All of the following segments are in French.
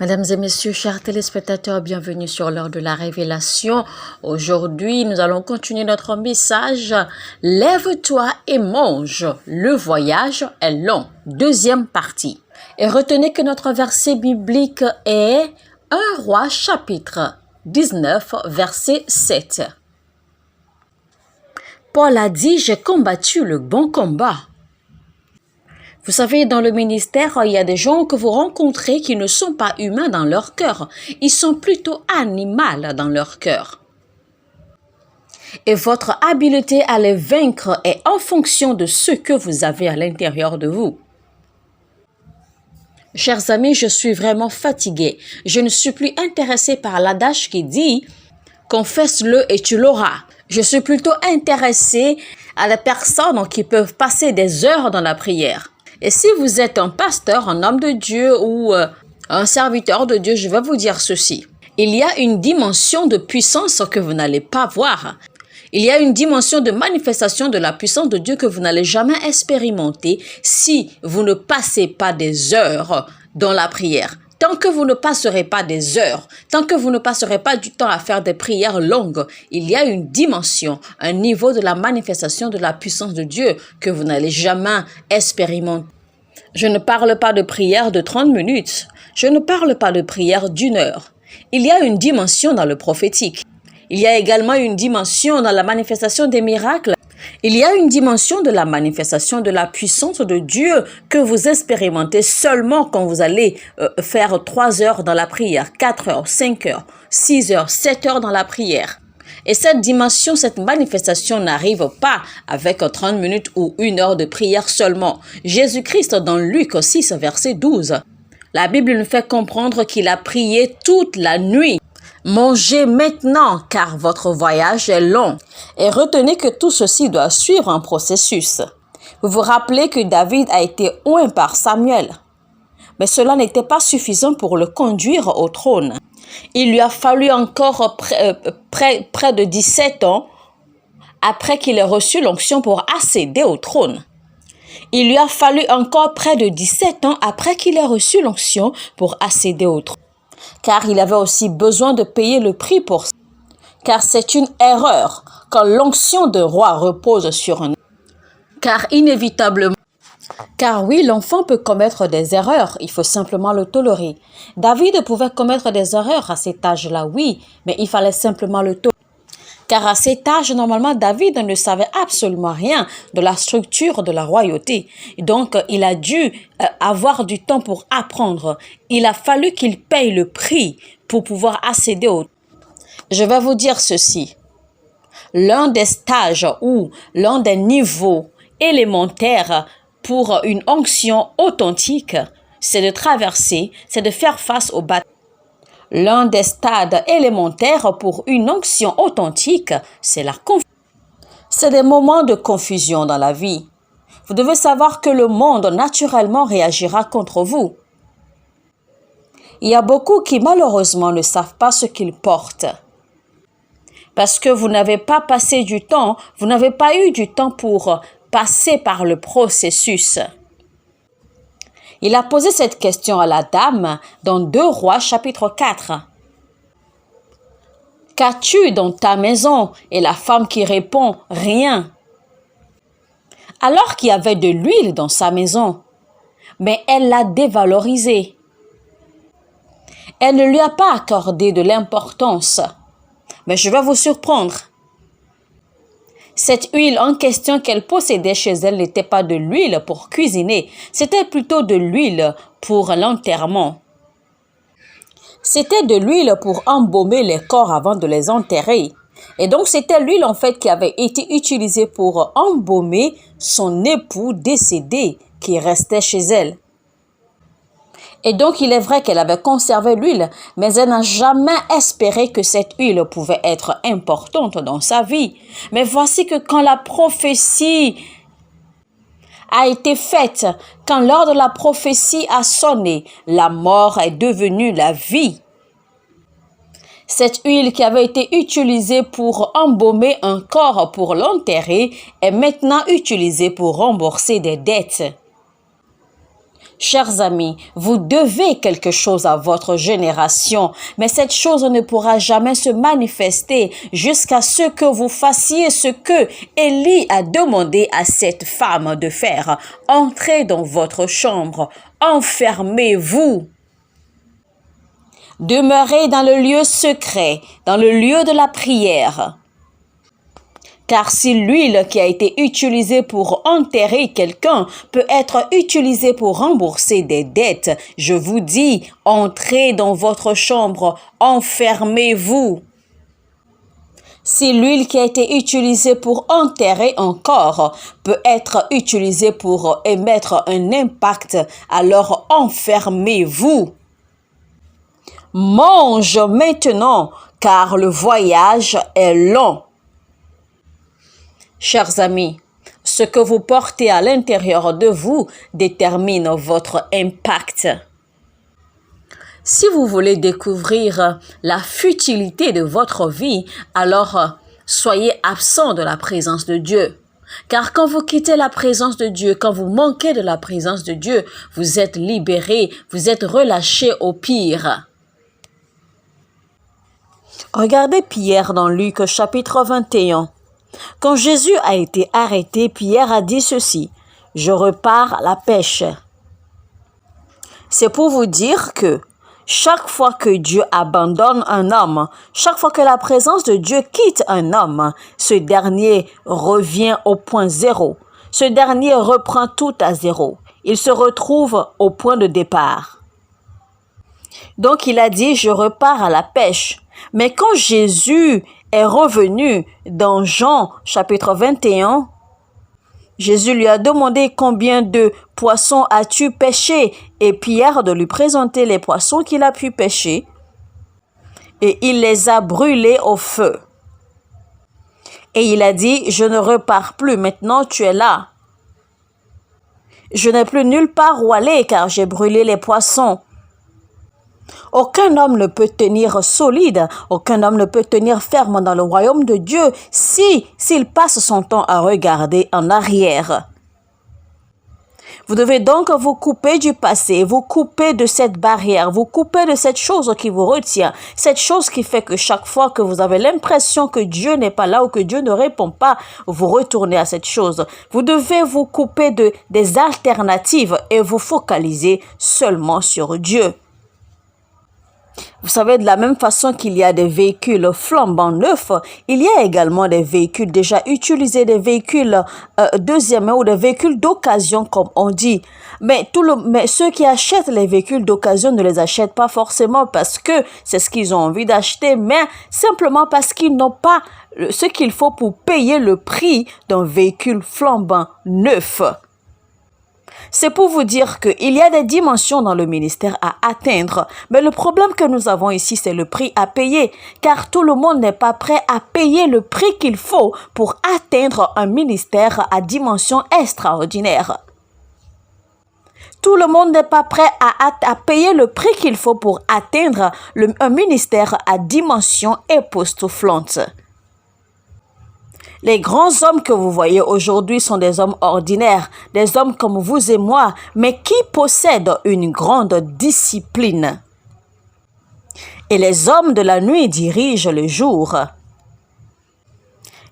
Mesdames et messieurs, chers téléspectateurs, bienvenue sur l'heure de la révélation. Aujourd'hui, nous allons continuer notre message. Lève-toi et mange. Le voyage est long. Deuxième partie. Et retenez que notre verset biblique est 1 Roi chapitre 19, verset 7. Paul a dit, j'ai combattu le bon combat. Vous savez, dans le ministère, il y a des gens que vous rencontrez qui ne sont pas humains dans leur cœur. Ils sont plutôt animaux dans leur cœur. Et votre habileté à les vaincre est en fonction de ce que vous avez à l'intérieur de vous. Chers amis, je suis vraiment fatiguée. Je ne suis plus intéressée par l'adage qui dit « confesse-le et tu l'auras ». Je suis plutôt intéressée à les personnes qui peuvent passer des heures dans la prière. Et si vous êtes un pasteur, un homme de Dieu ou un serviteur de Dieu, je vais vous dire ceci. Il y a une dimension de puissance que vous n'allez pas voir. Il y a une dimension de manifestation de la puissance de Dieu que vous n'allez jamais expérimenter si vous ne passez pas des heures dans la prière. Tant que vous ne passerez pas des heures, tant que vous ne passerez pas du temps à faire des prières longues, il y a une dimension, un niveau de la manifestation de la puissance de Dieu que vous n'allez jamais expérimenter. Je ne parle pas de prière de 30 minutes. Je ne parle pas de prière d'1 heure. Il y a une dimension dans le prophétique. Il y a également une dimension dans la manifestation des miracles. Il y a une dimension de la manifestation de la puissance de Dieu que vous expérimentez seulement quand vous allez faire 3 heures dans la prière, 4 heures, 5 heures, 6 heures, 7 heures dans la prière. Et cette dimension, cette manifestation n'arrive pas avec 30 minutes ou 1 heure de prière seulement. Jésus-Christ dans Luc 6, verset 12, la Bible nous fait comprendre qu'il a prié toute la nuit. Mangez maintenant, car votre voyage est long. Et retenez que tout ceci doit suivre un processus. Vous vous rappelez que David a été oint par Samuel. Mais cela n'était pas suffisant pour le conduire au trône. Il lui a fallu encore près de 17 ans après qu'il ait reçu l'onction pour accéder au trône. Il lui a fallu encore près de 17 ans après qu'il ait reçu l'onction pour accéder au trône. Car il avait aussi besoin de payer le prix pour ça. Car c'est une erreur quand l'onction de roi repose sur un homme. Car inévitablement, car oui, l'enfant peut commettre des erreurs, il faut simplement le tolérer. David pouvait commettre des erreurs à cet âge-là, oui, mais il fallait simplement le tolérer. Car à cet âge, normalement, David ne savait absolument rien de la structure de la royauté. Donc, il a dû avoir du temps pour apprendre. Il a fallu qu'il paye le prix pour pouvoir accéder au... Je vais vous dire ceci. L'un des stages ou l'un des niveaux élémentaires pour une onction authentique, c'est de traverser, c'est de faire face aux batailles. L'un des stades élémentaires pour une onction authentique, c'est la confusion. C'est des moments de confusion dans la vie. Vous devez savoir que le monde naturellement réagira contre vous. Il y a beaucoup qui malheureusement ne savent pas ce qu'ils portent. Parce que vous n'avez pas passé du temps, vous n'avez pas eu du temps pour passer par le processus. Il a posé cette question à la dame dans 2 Rois chapitre 4. Qu'as-tu dans ta maison? Et la femme qui répond, rien. Alors qu'il y avait de l'huile dans sa maison, mais elle l'a dévalorisée. Elle ne lui a pas accordé de l'importance. Mais je vais vous surprendre. Cette huile en question qu'elle possédait chez elle n'était pas de l'huile pour cuisiner, c'était plutôt de l'huile pour l'enterrement. C'était de l'huile pour embaumer les corps avant de les enterrer. Et donc c'était l'huile en fait qui avait été utilisée pour embaumer son époux décédé qui restait chez elle. Et donc, il est vrai qu'elle avait conservé l'huile, mais elle n'a jamais espéré que cette huile pouvait être importante dans sa vie. Mais voici que quand la prophétie a été faite, quand l'heure de la prophétie a sonné, la mort est devenue la vie. Cette huile qui avait été utilisée pour embaumer un corps pour l'enterrer est maintenant utilisée pour rembourser des dettes. Chers amis, vous devez quelque chose à votre génération, mais cette chose ne pourra jamais se manifester jusqu'à ce que vous fassiez ce que Élie a demandé à cette femme de faire. Entrez dans votre chambre, enfermez-vous. Demeurez dans le lieu secret, dans le lieu de la prière. Car si l'huile qui a été utilisée pour enterrer quelqu'un peut être utilisée pour rembourser des dettes, je vous dis, entrez dans votre chambre, enfermez-vous. Si l'huile qui a été utilisée pour enterrer un corps peut être utilisée pour émettre un impact, alors enfermez-vous. Mange maintenant, car le voyage est long. Chers amis, ce que vous portez à l'intérieur de vous détermine votre impact. Si vous voulez découvrir la futilité de votre vie, alors soyez absent de la présence de Dieu. Car quand vous quittez la présence de Dieu, quand vous manquez de la présence de Dieu, vous êtes libéré, vous êtes relâché au pire. Regardez Pierre dans Luc chapitre 21. Quand Jésus a été arrêté, Pierre a dit ceci, « Je repars à la pêche. » C'est pour vous dire que chaque fois que Dieu abandonne un homme, chaque fois que la présence de Dieu quitte un homme, ce dernier revient au point zéro. Ce dernier reprend tout à zéro. Il se retrouve au point de départ. Donc il a dit, « Je repars à la pêche. » Mais quand Jésus est revenu dans Jean chapitre 21, Jésus lui a demandé combien de poissons as-tu pêché et Pierre de lui présenter les poissons qu'il a pu pêcher et il les a brûlés au feu. Et il a dit, je ne repars plus, maintenant tu es là. Je n'ai plus nulle part où aller car j'ai brûlé les poissons. Aucun homme ne peut tenir solide, aucun homme ne peut tenir ferme dans le royaume de Dieu s'il passe son temps à regarder en arrière. Vous devez donc vous couper du passé, vous couper de cette barrière, vous couper de cette chose qui vous retient, cette chose qui fait que chaque fois que vous avez l'impression que Dieu n'est pas là ou que Dieu ne répond pas, vous retournez à cette chose. Vous devez vous couper des alternatives et vous focaliser seulement sur Dieu. Vous savez, de la même façon qu'il y a des véhicules flambant neufs, il y a également des véhicules déjà utilisés, des véhicules deuxième main ou des véhicules d'occasion comme on dit. Mais ceux qui achètent les véhicules d'occasion ne les achètent pas forcément parce que c'est ce qu'ils ont envie d'acheter, mais simplement parce qu'ils n'ont pas ce qu'il faut pour payer le prix d'un véhicule flambant neuf. C'est pour vous dire qu'il y a des dimensions dans le ministère à atteindre. Mais le problème que nous avons ici, c'est le prix à payer. Car tout le monde n'est pas prêt à payer le prix qu'il faut pour atteindre un ministère à dimension extraordinaire. Tout le monde n'est pas prêt à payer le prix qu'il faut pour atteindre un ministère à dimension époustouflante. Les grands hommes que vous voyez aujourd'hui sont des hommes ordinaires, des hommes comme vous et moi, mais qui possèdent une grande discipline. Et les hommes de la nuit dirigent le jour.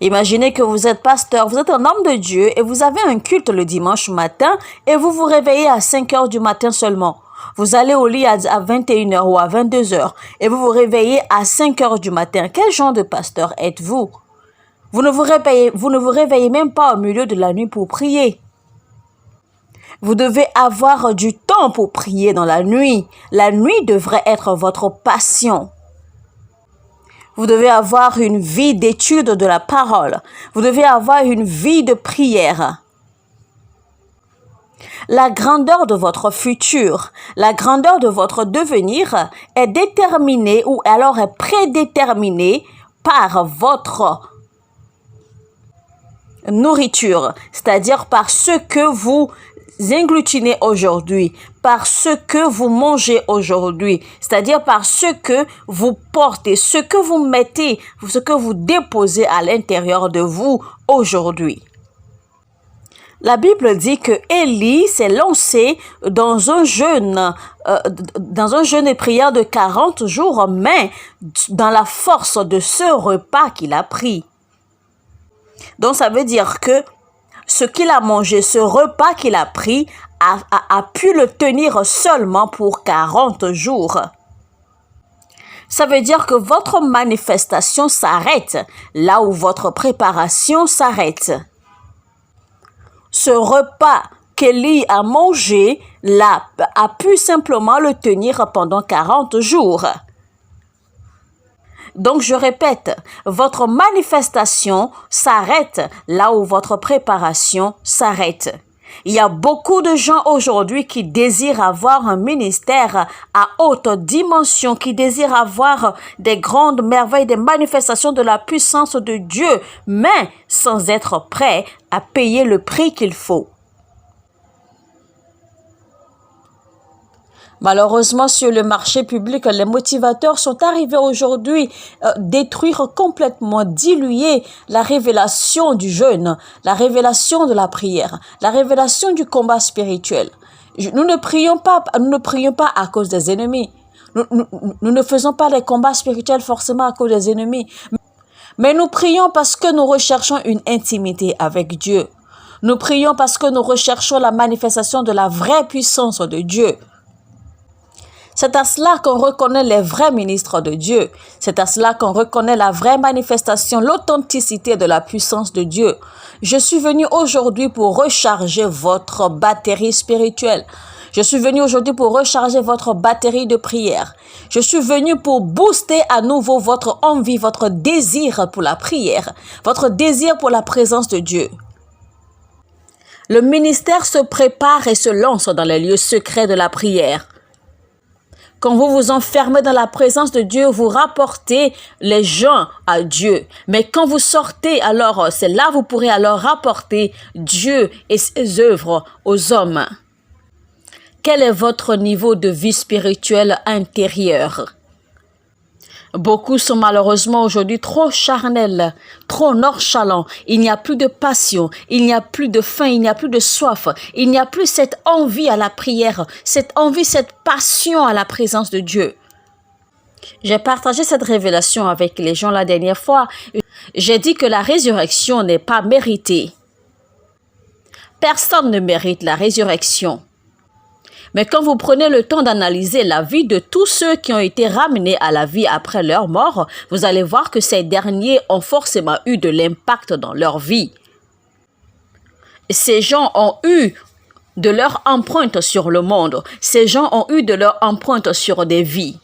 Imaginez que vous êtes pasteur, vous êtes un homme de Dieu et vous avez un culte le dimanche matin et vous vous réveillez à 5 heures du matin seulement. Vous allez au lit à 21 heures ou à 22 heures et vous vous réveillez à 5 heures du matin. Quel genre de pasteur êtes-vous? Vous ne vous réveillez même pas au milieu de la nuit pour prier. Vous devez avoir du temps pour prier dans la nuit. La nuit devrait être votre passion. Vous devez avoir une vie d'étude de la parole. Vous devez avoir une vie de prière. La grandeur de votre futur, la grandeur de votre devenir est déterminée ou alors est prédéterminée par votre nourriture, c'est-à-dire par ce que vous inglutinez aujourd'hui, par ce que vous mangez aujourd'hui, c'est-à-dire par ce que vous portez, ce que vous mettez, ce que vous déposez à l'intérieur de vous aujourd'hui. La Bible dit que Élie s'est lancé dans un jeûne et prière de 40 jours, mais dans la force de ce repas qu'il a pris. Donc ça veut dire que ce qu'il a mangé, ce repas qu'il a pris, a pu le tenir seulement pour 40 jours. Ça veut dire que votre manifestation s'arrête là où votre préparation s'arrête. Ce repas qu'Élie a mangé a pu simplement le tenir pendant 40 jours. Donc, je répète, votre manifestation s'arrête là où votre préparation s'arrête. Il y a beaucoup de gens aujourd'hui qui désirent avoir un ministère à haute dimension, qui désirent avoir des grandes merveilles, des manifestations de la puissance de Dieu, mais sans être prêts à payer le prix qu'il faut. Malheureusement, sur le marché public, les motivateurs sont arrivés aujourd'hui détruire complètement, diluer la révélation du jeûne, la révélation de la prière, la révélation du combat spirituel. Nous ne prions pas à cause des ennemis. Nous ne faisons pas les combats spirituels forcément à cause des ennemis. Mais nous prions parce que nous recherchons une intimité avec Dieu. Nous prions parce que nous recherchons la manifestation de la vraie puissance de Dieu. C'est à cela qu'on reconnaît les vrais ministres de Dieu. C'est à cela qu'on reconnaît la vraie manifestation, l'authenticité de la puissance de Dieu. Je suis venu aujourd'hui pour recharger votre batterie spirituelle. Je suis venu aujourd'hui pour recharger votre batterie de prière. Je suis venu pour booster à nouveau votre envie, votre désir pour la prière, votre désir pour la présence de Dieu. Le ministère se prépare et se lance dans les lieux secrets de la prière. Quand vous vous enfermez dans la présence de Dieu, vous rapportez les gens à Dieu. Mais quand vous sortez, alors c'est là que vous pourrez alors rapporter Dieu et ses œuvres aux hommes. Quel est votre niveau de vie spirituelle intérieure? Beaucoup sont malheureusement aujourd'hui trop charnels, trop nonchalants. Il n'y a plus de passion, il n'y a plus de faim, il n'y a plus de soif. Il n'y a plus cette envie à la prière, cette envie, cette passion à la présence de Dieu. J'ai partagé cette révélation avec les gens la dernière fois. J'ai dit que la résurrection n'est pas méritée. Personne ne mérite la résurrection. Mais quand vous prenez le temps d'analyser la vie de tous ceux qui ont été ramenés à la vie après leur mort, vous allez voir que ces derniers ont forcément eu de l'impact dans leur vie. Ces gens ont eu de leur empreinte sur le monde. Ces gens ont eu de leur empreinte sur des vies.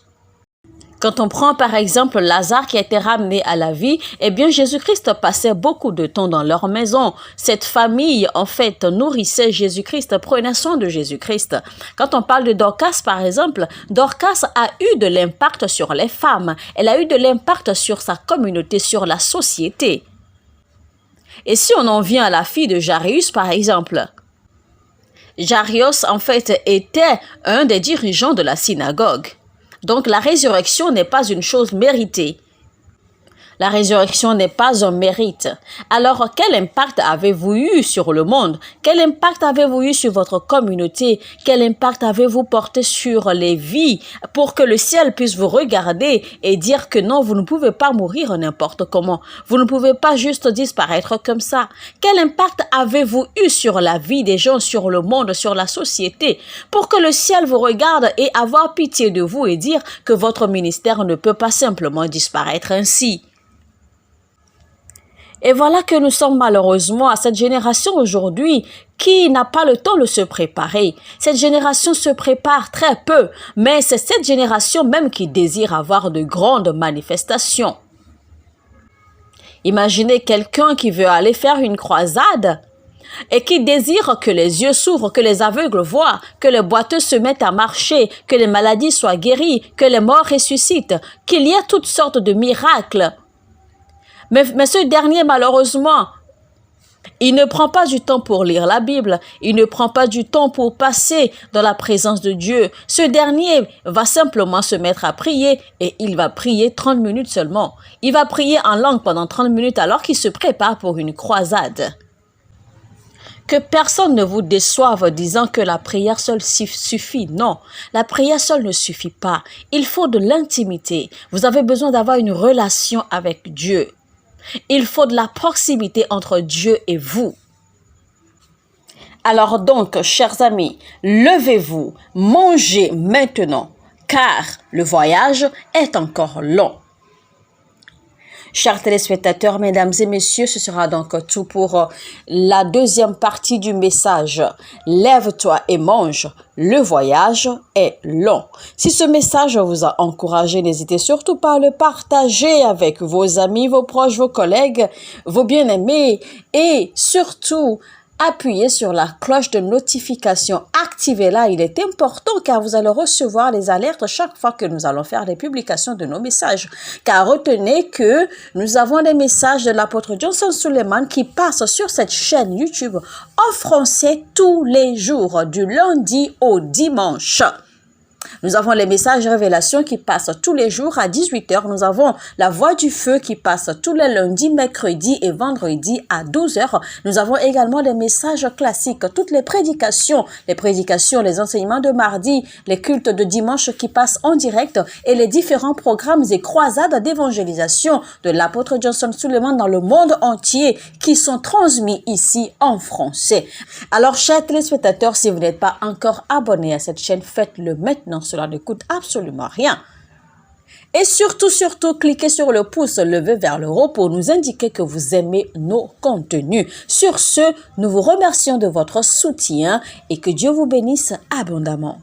Quand on prend par exemple Lazare qui a été ramené à la vie, eh bien Jésus-Christ passait beaucoup de temps dans leur maison. Cette famille en fait nourrissait Jésus-Christ, prenait soin de Jésus-Christ. Quand on parle de Dorcas par exemple, Dorcas a eu de l'impact sur les femmes. Elle a eu de l'impact sur sa communauté, sur la société. Et si on en vient à la fille de Jairus par exemple, Jairus en fait était un des dirigeants de la synagogue. Donc, la résurrection n'est pas une chose méritée. La résurrection n'est pas un mérite. Alors, quel impact avez-vous eu sur le monde? Quel impact avez-vous eu sur votre communauté? Quel impact avez-vous porté sur les vies pour que le ciel puisse vous regarder et dire que non, vous ne pouvez pas mourir n'importe comment. Vous ne pouvez pas juste disparaître comme ça. Quel impact avez-vous eu sur la vie des gens, sur le monde, sur la société pour que le ciel vous regarde et avoir pitié de vous et dire que votre ministère ne peut pas simplement disparaître ainsi? Et voilà que nous sommes malheureusement à cette génération aujourd'hui qui n'a pas le temps de se préparer. Cette génération se prépare très peu, mais c'est cette génération même qui désire avoir de grandes manifestations. Imaginez quelqu'un qui veut aller faire une croisade et qui désire que les yeux s'ouvrent, que les aveugles voient, que les boiteux se mettent à marcher, que les maladies soient guéries, que les morts ressuscitent, qu'il y ait toutes sortes de miracles. Mais ce dernier, malheureusement, il ne prend pas du temps pour lire la Bible. Il ne prend pas du temps pour passer dans la présence de Dieu. Ce dernier va simplement se mettre à prier et il va prier 30 minutes seulement. Il va prier en langue pendant 30 minutes alors qu'il se prépare pour une croisade. Que personne ne vous déçoive disant que la prière seule suffit. Non, la prière seule ne suffit pas. Il faut de l'intimité. Vous avez besoin d'avoir une relation avec Dieu. Il faut de la proximité entre Dieu et vous. Alors donc, chers amis, levez-vous, mangez maintenant, car le voyage est encore long. Chers téléspectateurs, mesdames et messieurs, ce sera donc tout pour la deuxième partie du message. Lève-toi et mange, le voyage est long. Si ce message vous a encouragé, n'hésitez surtout pas à le partager avec vos amis, vos proches, vos collègues, vos bien-aimés et surtout, appuyez sur la cloche de notification, activez-la, il est important car vous allez recevoir les alertes chaque fois que nous allons faire des publications de nos messages. Car retenez que nous avons des messages de l'apôtre Johnson Suleiman qui passent sur cette chaîne YouTube en français tous les jours, du lundi au dimanche. Nous avons les messages révélations qui passent tous les jours à 18h. Nous avons la voix du feu qui passe tous les lundis, mercredis et vendredis à 12h. Nous avons également les messages classiques, toutes les prédications, les enseignements de mardi, les cultes de dimanche qui passent en direct et les différents programmes et croisades d'évangélisation de l'apôtre Johnson Suleiman dans le monde entier qui sont transmis ici en français. Alors, chers téléspectateurs, si vous n'êtes pas encore abonné à cette chaîne, faites-le maintenant. Cela ne coûte absolument rien. Et surtout, cliquez sur le pouce levé vers le haut pour nous indiquer que vous aimez nos contenus. Sur ce, nous vous remercions de votre soutien et que Dieu vous bénisse abondamment.